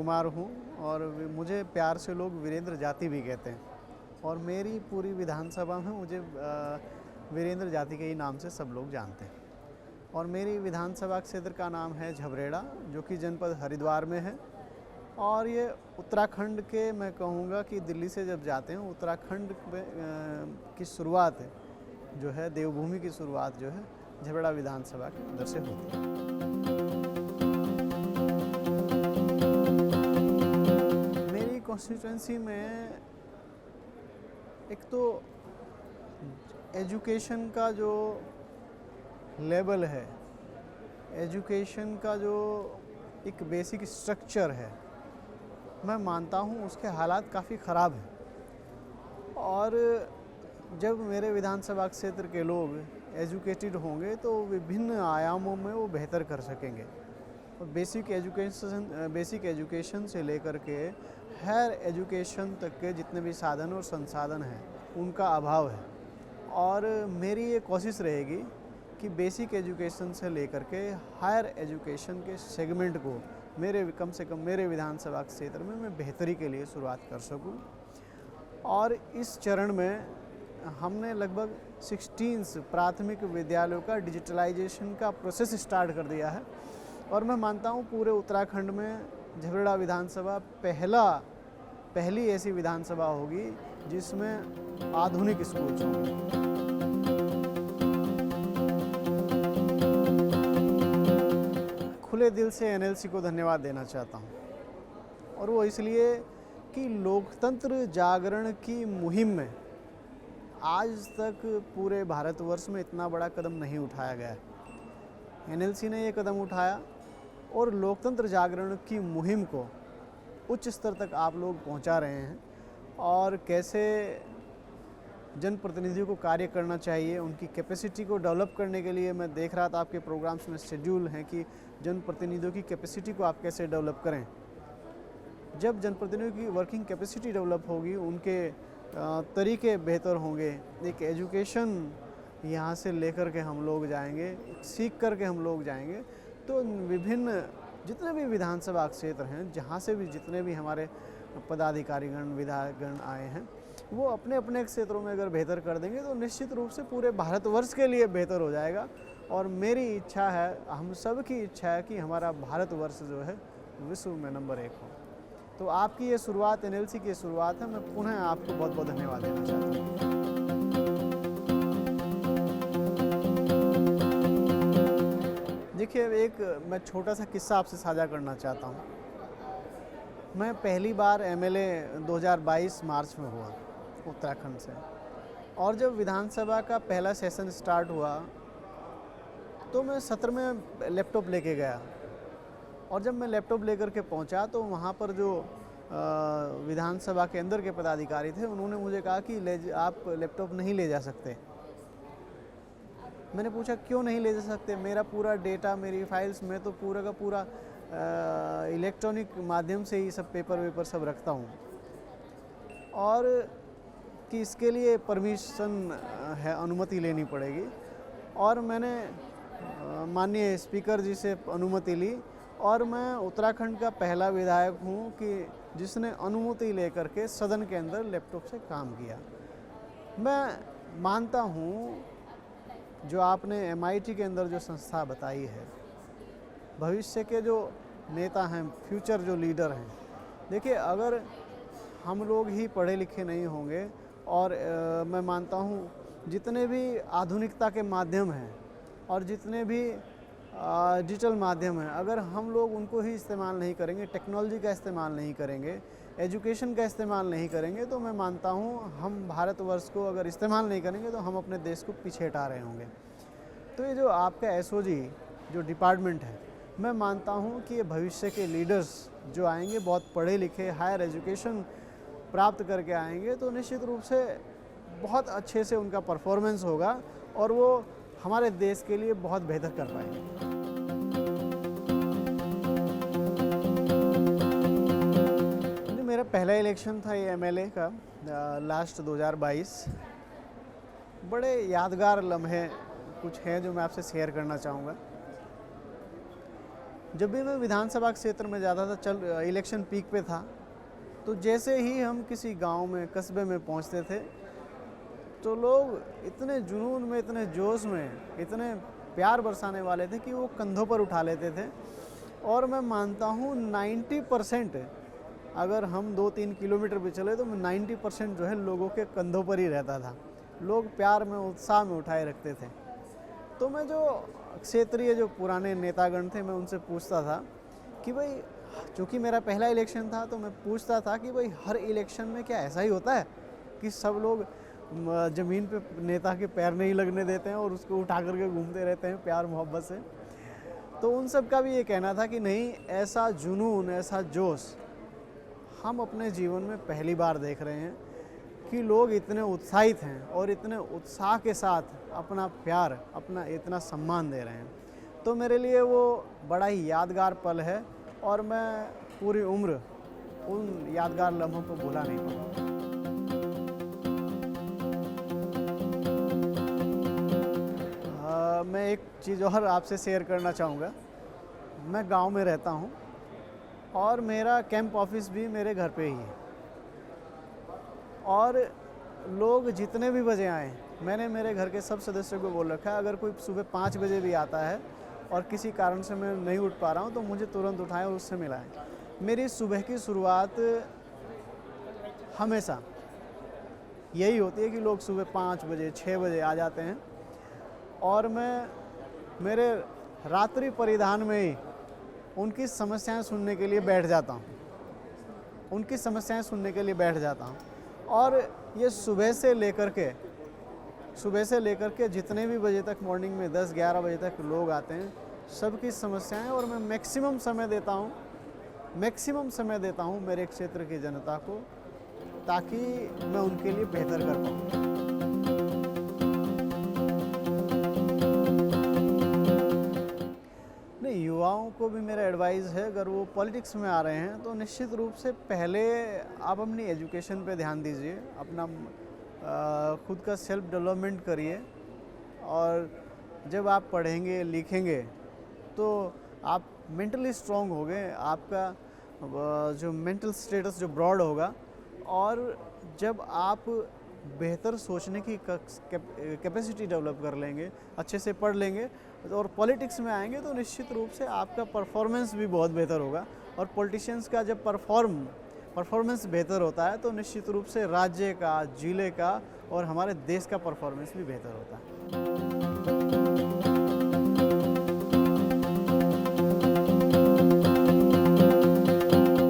कुमार हूँ और मुझे प्यार से लोग वीरेंद्र जाति भी कहते हैं और मेरी पूरी विधानसभा में मुझे वीरेंद्र जाति के ही नाम से सब लोग जानते हैं। और मेरी विधानसभा क्षेत्र का नाम है झबरेड़ा, जो कि जनपद हरिद्वार में है। और ये उत्तराखंड के, मैं कहूँगा कि दिल्ली से जब जाते हैं उत्तराखंड की शुरुआत जो है, देवभूमि की शुरुआत जो है झबरेड़ा विधानसभा के अंदर से होती है। मेरी कॉन्स्टिट्यूंसी में एक तो एजुकेशन का जो लेवल है, एजुकेशन का जो एक बेसिक स्ट्रक्चर है, मैं मानता हूँ उसके हालात काफ़ी ख़राब हैं। और जब मेरे विधानसभा क्षेत्र के लोग एजुकेटेड होंगे तो विभिन्न आयामों में वो बेहतर कर सकेंगे। और बेसिक एजुकेशन से लेकर के हायर एजुकेशन तक के जितने भी साधन और संसाधन हैं उनका अभाव है। और मेरी ये कोशिश रहेगी कि बेसिक एजुकेशन से लेकर के हायर एजुकेशन के सेगमेंट को कम से कम मेरे विधानसभा क्षेत्र में मैं बेहतरी के लिए शुरुआत कर सकूं। और इस चरण में हमने लगभग 16 प्राथमिक विद्यालयों का डिजिटलाइजेशन का प्रोसेस स्टार्ट कर दिया है। और मैं मानता हूं पूरे उत्तराखंड में झबरेड़ा विधानसभा पहली ऐसी विधानसभा होगी जिसमें आधुनिक स्कूल होंगे। खुले दिल से एनएलसी को धन्यवाद देना चाहता हूँ, और वो इसलिए कि लोकतंत्र जागरण की मुहिम में आज तक पूरे भारतवर्ष में इतना बड़ा कदम नहीं उठाया गया है। एनएलसी ने ये कदम उठाया और लोकतंत्र जागरण की मुहिम को उच्च स्तर तक आप लोग पहुंचा रहे हैं। और कैसे जनप्रतिनिधियों को कार्य करना चाहिए, उनकी कैपेसिटी को डेवलप करने के लिए मैं देख रहा था आपके प्रोग्राम्स में शेड्यूल हैं कि जनप्रतिनिधियों की कैपेसिटी को आप कैसे डेवलप करें। जब जनप्रतिनिधियों की वर्किंग कैपेसिटी डेवलप होगी, उनके तरीके बेहतर होंगे, एक एजुकेशन यहाँ से लेकर के हम लोग जाएंगे, सीख कर के हम लोग जाएंगे, तो विभिन्न जितने भी विधानसभा क्षेत्र हैं, जहाँ से भी जितने भी हमारे पदाधिकारीगण विधायकगण आए हैं, वो अपने अपने क्षेत्रों में अगर बेहतर कर देंगे तो निश्चित रूप से पूरे भारतवर्ष के लिए बेहतर हो जाएगा। और मेरी इच्छा है, हम सब की इच्छा है कि हमारा भारतवर्ष जो है विश्व में नंबर 1 हो। तो आपकी ये शुरुआत, एनएलसी की शुरुआत है। मैं पुनः आपको बहुत बहुत धन्यवाद देना चाहता हूँ। देखिए, मैं छोटा सा किस्सा आपसे साझा करना चाहता हूँ। मैं पहली बार एमएलए 2022 मार्च में हुआ उत्तराखंड से, और जब विधानसभा का पहला सेशन स्टार्ट हुआ तो मैं सत्र में लैपटॉप लेके गया। और जब मैं लैपटॉप लेकर के पहुंचा तो वहां पर जो विधानसभा के अंदर के पदाधिकारी थे, उन्होंने मुझे कहा कि आप लैपटॉप नहीं ले जा सकते। मैंने पूछा क्यों नहीं ले जा सकते? मेरा पूरा डेटा, मेरी फाइल्स, मैं तो पूरा का पूरा इलेक्ट्रॉनिक माध्यम से ही सब पेपर वेपर सब रखता हूँ, और कि इसके लिए परमिशन है, अनुमति लेनी पड़ेगी। और मैंने माननीय स्पीकर जी से अनुमति ली, और मैं उत्तराखंड का पहला विधायक हूँ कि जिसने अनुमति लेकर के सदन के अंदर लैपटॉप से काम किया। मैं मानता हूँ जो आपने MIT के अंदर जो संस्था बताई है, भविष्य के जो नेता हैं, फ्यूचर जो लीडर हैं, देखिए अगर हम लोग ही पढ़े लिखे नहीं होंगे, और मैं मानता हूँ जितने भी आधुनिकता के माध्यम हैं और जितने भी डिजिटल माध्यम हैं, अगर हम लोग उनको ही इस्तेमाल नहीं करेंगे, टेक्नोलॉजी का इस्तेमाल नहीं करेंगे, एजुकेशन का इस्तेमाल नहीं करेंगे, तो मैं मानता हूँ हम भारतवर्ष को अगर इस्तेमाल नहीं करेंगे तो हम अपने देश को पीछे हटा रहे होंगे। तो ये जो आपका SOG जो डिपार्टमेंट है, मैं मानता हूँ कि ये भविष्य के लीडर्स जो आएंगे, बहुत पढ़े लिखे, हायर एजुकेशन प्राप्त करके आएंगे, तो निश्चित रूप से बहुत अच्छे से उनका परफॉर्मेंस होगा और वो हमारे देश के लिए बहुत बेहतर कर पाएंगे। मेरा पहला इलेक्शन था ये MLA का, लास्ट 2022। बड़े यादगार लम्हे कुछ हैं जो मैं आपसे शेयर करना चाहूँगा। जब भी मैं विधानसभा क्षेत्र में जाता था, इलेक्शन पीक पे था, तो जैसे ही हम किसी गांव में, कस्बे में पहुंचते थे, तो लोग इतने जुनून में, इतने जोश में, इतने प्यार बरसाने वाले थे कि वो कंधों पर उठा लेते थे। और मैं मानता हूँ 90%, अगर हम 2-3 किलोमीटर भी चले तो 90% जो है लोगों के कंधों पर ही रहता था। लोग प्यार में, उत्साह में उठाए रखते थे। तो मैं जो क्षेत्रीय जो पुराने नेतागण थे, मैं उनसे पूछता था कि भाई, चूँकि मेरा पहला इलेक्शन था, तो मैं पूछता था कि भाई हर इलेक्शन में क्या ऐसा ही होता है कि सब लोग ज़मीन पे नेता के पैर नहीं लगने देते हैं और उसको उठा करके घूमते रहते हैं प्यार मोहब्बत से? तो उन सब का भी ये कहना था कि नहीं, ऐसा जुनून, ऐसा जोश हम अपने जीवन में पहली बार देख रहे हैं कि लोग इतने उत्साहित हैं और इतने उत्साह के साथ अपना प्यार, अपना इतना सम्मान दे रहे हैं। तो मेरे लिए वो बड़ा ही यादगार पल है और मैं पूरी उम्र उन यादगार लम्हों को भुला नहीं पाऊँगा। मैं एक चीज़ और आपसे शेयर करना चाहूँगा। मैं गांव में रहता हूँ और मेरा कैंप ऑफिस भी मेरे घर पे ही है। और लोग जितने भी बजे आएँ, मैंने मेरे घर के सब सदस्यों को बोल रखा है, अगर कोई सुबह 5 बजे भी आता है और किसी कारण से मैं नहीं उठ पा रहा हूँ, तो मुझे तुरंत उठाएं और उससे मिलाएं। मेरी सुबह की शुरुआत हमेशा यही होती है कि लोग सुबह 5 बजे, 6 बजे आ जाते हैं और मैं मेरे रात्रि परिधान में ही उनकी समस्याएं सुनने के लिए बैठ जाता हूं। और ये सुबह से लेकर के जितने भी बजे तक, मॉर्निंग में 10-11 बजे तक लोग आते हैं, सबकी समस्याएं, और मैं मैक्सिमम समय देता हूं मेरे क्षेत्र की जनता को, ताकि मैं उनके लिए बेहतर कर पाऊँ। युवाओं को भी मेरा एडवाइस है, अगर वो पॉलिटिक्स में आ रहे हैं तो निश्चित रूप से पहले आप अपनी एजुकेशन पे ध्यान दीजिए, अपना खुद का सेल्फ डेवलपमेंट करिए। और जब आप पढ़ेंगे, लिखेंगे, तो आप मेंटली स्ट्रॉन्ग होंगे, आपका जो मेंटल स्टेटस जो ब्रॉड होगा, और जब आप बेहतर सोचने की कैपेसिटी डेवलप कर लेंगे, अच्छे से पढ़ लेंगे और पॉलिटिक्स में आएंगे, तो निश्चित रूप से आपका परफॉर्मेंस भी बहुत बेहतर होगा। और पॉलिटिशियंस का जब परफॉर्मेंस बेहतर होता है, तो निश्चित रूप से राज्य का, जिले का और हमारे देश का परफॉर्मेंस भी बेहतर होता है।